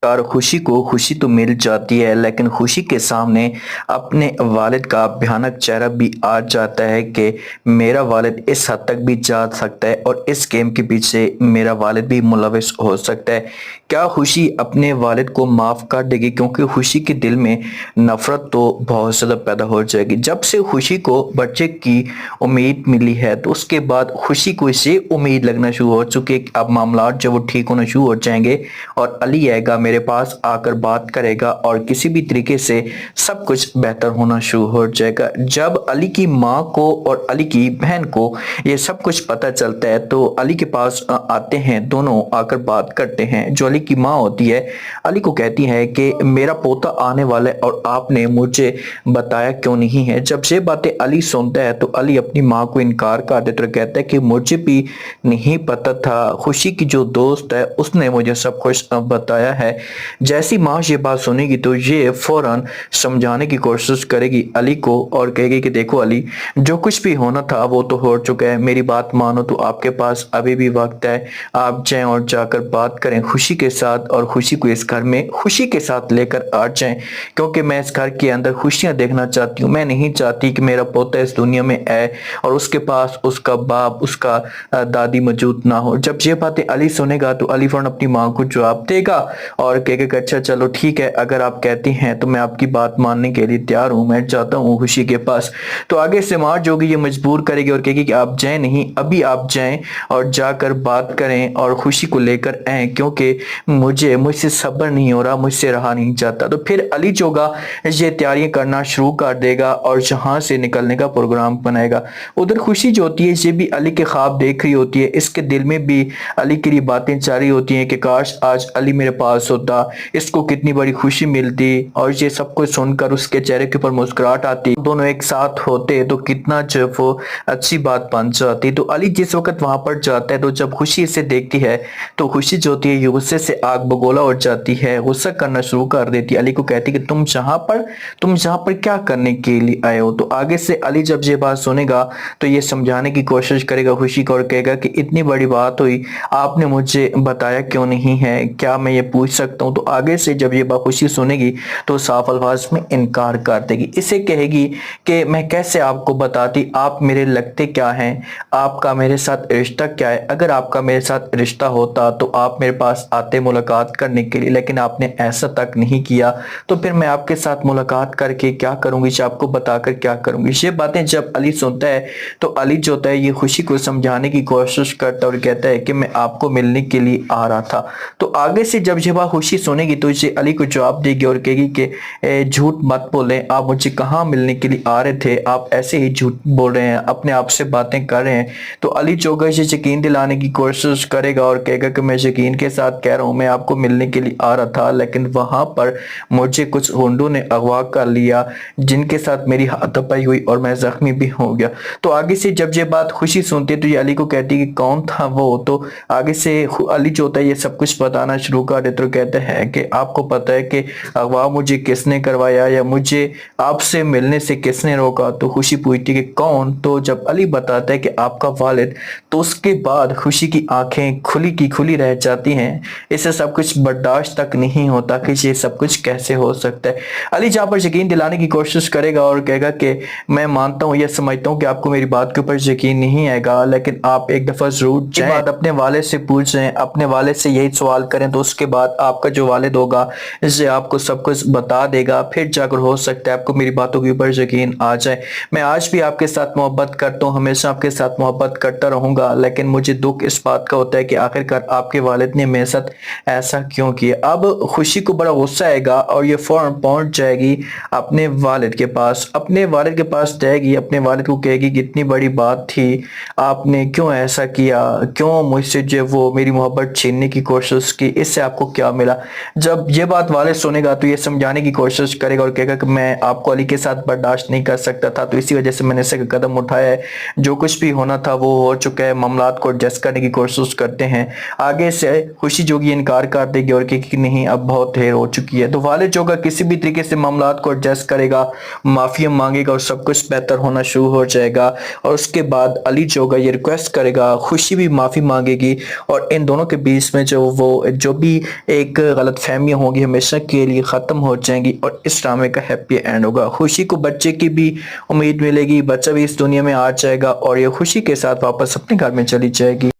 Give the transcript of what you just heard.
और खुशी को खुशी तो मिल जाती है, लेकिन खुशी के सामने अपने वालिद का भयानक चेहरा भी आ जाता है कि मेरा वालिद इस हद तक भी जा सकता है और इस गेम के पीछे मेरा वालिद भी मुलविस हो सकता है। क्या खुशी अपने वालिद को माफ़ कर देगी? क्योंकि खुशी के दिल में नफरत तो बहुत ज़्यादा पैदा हो जाएगी। जब से खुशी को बच्चे की उम्मीद मिली है, तो उसके बाद खुशी को इससे उम्मीद लगना शुरू हो चुकी है कि अब मामला जो वो ठीक होना शुरू हो जाएंगे और अली आएगा, मेरे पास आकर बात करेगा और किसी भी तरीके से सब कुछ बेहतर होना शुरू हो जाएगा। जब अली की माँ को और अली की बहन को ये सब कुछ पता चलता है, तो अली के पास आते हैं, दोनों आकर बात करते हैं। जो अली की माँ होती है, अली को कहती है कि मेरा पोता आने वाला है और आपने मुझे बताया क्यों नहीं है। जब ये बातें अली सुनता है, तो अली अपनी माँ को इनकार कर देता है, कहता है कि मुझे भी नहीं पता था, खुशी की जो दोस्त है उसने मुझे सब कुछ बताया है। जैसी माँ ये बात सुनेगी तो ये फौरन समझाने की कोशिश करेगी अली को और कहेगी कि देखो अली, जो कुछ भी होना था वो तो हो चुका है, मेरी बात मानो, तो आपके पास अभी भी वक्त है, आप जाएं और जाकर बात करें खुशी के साथ और खुशी को इस घर में खुशी के साथ लेकर आ जाएं, क्योंकि मैं इस घर के अंदर खुशियां देखना चाहती हूँ। मैं नहीं चाहती कि मेरा पोता इस दुनिया में आए और उसके पास उसका बाप, उसका दादी मौजूद ना हो। जब ये बातें अली सुनेगा तो अली फौरन अपनी माँ को जवाब देगा और कहेगा कि अच्छा चलो ठीक है, अगर आप कहती हैं तो मैं आपकी बात मानने के लिए तैयार हूँ, मैं जाता हूँ खुशी के पास। तो आगे से माँ जो होगी ये मजबूर करेगी और कहेगी कि आप जाएं नहीं, अभी आप जाएं और जाकर बात करें और खुशी को लेकर आए, क्योंकि मुझसे सब्र नहीं हो रहा, मुझसे रहा नहीं जाता। तो फिर अली जो होगा ये तैयारियां करना शुरू कर देगा और जहां से निकलने का प्रोग्राम बनाएगा। उधर खुशी जो होती है ये भी अली के ख्वाब देख रही होती है, इसके दिल में भी अली के लिए बातें चाह रही होती हैं कि काश आज अली मेरे पास होता, इसको कितनी बड़ी खुशी मिलती और ये सब कुछ सुनकर उसके चेहरे के ऊपर मुस्कुराहट आती, दोनों एक साथ होते तो कितना जो वो अच्छी बात बन जाती। तो अली जिस वक्त वहां पर जाता है, तो जब खुशी इसे देखती है तो खुशी जो होती है ये गुस्से से आग बगोला हो जाती है, गुस्सा करना शुरू कर देती है। अली को कहती है कि तुम यहाँ पर क्या करने के लिए आए हो? तो आगे से अली जब ये बात सुनेगा तो ये समझाने की कोशिश करेगा खुशी को और कहेगा कि इतनी बड़ी बात हुई, आपने मुझे बताया क्यों नहीं है, क्या मैं ये पूछ सकता हूँ? तो आगे से जब ये बात खुशी सुनेगी तो साफ अल्फाज में इनकार कर देगी, इसे कहेगी कि मैं कैसे आपको बताती, आप मेरे लगते क्या हैं, आपका मेरे साथ रिश्ता क्या है? अगर आपका मेरे साथ रिश्ता होता तो आप मेरे पास आते मुलाकात करने के लिए, लेकिन आपने ऐसा तक नहीं किया, तो फिर मैं आपके साथ मुलाकात करके क्या करूंगी, आपको बताकर क्या करूंगी? ये बातें जब अली सुनता है तो अली जो होता है ये खुशी को समझाने की कोशिश करता है और कहता है कि मैं आपको मिलने के लिए आ रहा था। तो आगे से जब ये बात खुशी सुनेगी तो इसे अली को जवाब देगी और कहेगी कि झूठ मत बोलें, आप मुझे कहाँ मिलने के लिए आ रहे थे, आप ऐसे ही झूठ बोल रहे हैं, अपने आप से बातें कर रहे हैं। तो अली जो है यकीन दिलाने की कोशिश करेगा और कहेगा कि मैं यकीन के साथ कह रहा हूँ, मैं आपको मिलने के लिए आ रहा था, लेकिन वहां पर मुझे कुछ हुंडों ने अगवा कर लिया जिनके साथ मेरी हाथापाई हुई और मैं जख्मी भी हो गया। तो आगे से जब ये बात खुशी सुनती है तो ये अली को कहती है कि कौन था वो? तो आगे से अली जो होता है ये सब कुछ बताना शुरू कर देता है, तो कहते हैं कि आपको पता है कि अगवा मुझे किसने करवाया या मुझे आपसे मिलने से किसने रोका? तो खुशी पूछती है कि कौन? तो जब अली बताता है कि आपका वालिद, तो उसके बाद खुशी की आंखें खुली की खुली रह जाती हैं, इसे सब कुछ बर्दाश्त तक नहीं होता कि ये सब कुछ कैसे हो सकता है। अली जहाँ पर यकीन दिलाने की कोशिश करेगा और कहेगा कि मैं मानता हूँ, यह समझता हूँ कि आपको मेरी बात के ऊपर यकीन नहीं आएगा, लेकिन आप एक दफा जरूर जाएं, अपने वालिद से पूछें, अपने वालिद से यही सवाल करें, तो उसके बाद आपका जो वालिद होगा इससे आपको सब कुछ बता देगा, फिर जाकर हो सकता है आपको मेरी बातों के ऊपर यकीन आ जाए। मैं आज भी आपके साथ मोहब्बत करता हूँ, हमेशा आपके साथ मोहब्बत करता रहूंगा, लेकिन मुझे दुख इस बात का होता है कि आखिरकार आपके वालिद ने मेरे साथ ऐसा क्यों किया? अब खुशी को बड़ा गुस्सा आएगा और ये फौरन पहुंच जाएगी अपने वालिद के पास, अपने वालिद के पास जाएगी, अपने वालिद को कहेगी कि इतनी बड़ी बात थी, आपने क्यों ऐसा किया, क्यों मुझसे जो वो मेरी मोहब्बत छीनने की कोशिश की, इससे आपको क्या मिला? जब ये बात वालिद सुनेगा तो ये समझाने की कोशिश करेगा और कहेगा कि मैं आपको अली के साथ बर्दाश्त नहीं कर सकता था, तो इसी वजह से मैंने ऐसे कदम उठाया है, जो कुछ भी होना था वो हो चुका है, मामलात को एडजस्ट करने की कोशिश करते हैं। आगे से खुशी जो कि इनकार कर देगी और कहेगी कि नहीं अब बहुत देर हो चुकी है। तो वालिद जो किसी भी तरीके से मामलात को एडजस्ट करेगा, माफी मांगेगा और सब कुछ बेहतर होना शुरू हो जाएगा। और उसके बाद अली जो ये रिक्वेस्ट करेगा, खुशी भी माफी मांगेगी और इन दोनों के बीच में जो भी एक ایک غلط فہمیاں ہوں گی ہمیشہ کے لیے ختم ہو جائیں گی اور اس ڈرامے کا ہیپی اینڈ ہوگا۔ خوشی کو بچے کی بھی امید ملے گی، بچہ بھی اس دنیا میں آ جائے گا اور یہ خوشی کے ساتھ واپس اپنے گھر میں چلی جائے گی۔